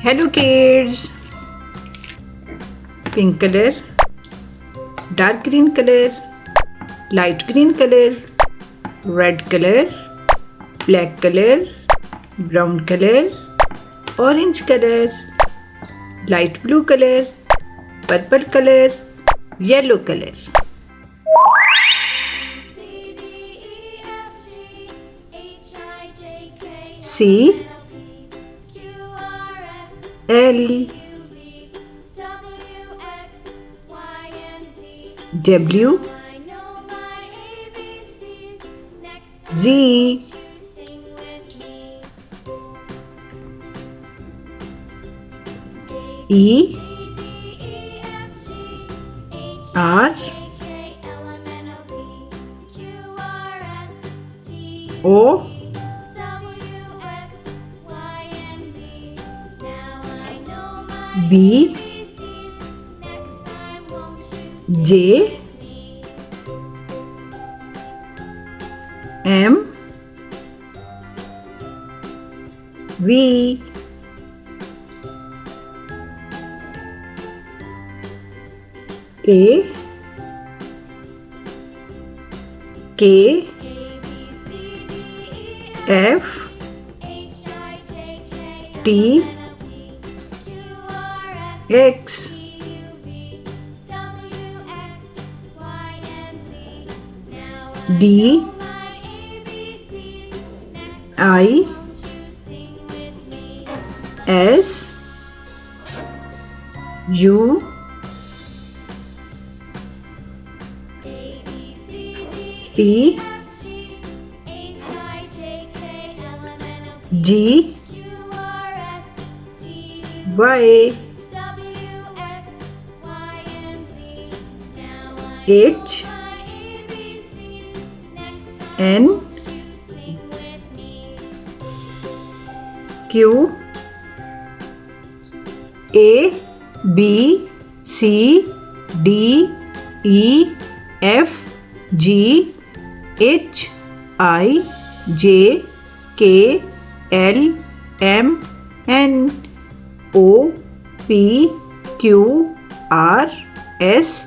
Hello kids. Pink color, dark green color, light green color, red color, black color, brown color, orange color, light blue color, purple color, yellow color. C L W Z E R O B J M V A K F T X D I S U P G Y H N Q A B C D E F G H I J K L M N O P Q R S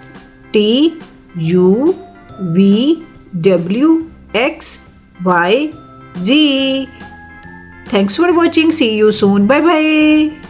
T U V W X Y Z. Thanks for watching. See you soon. Bye bye.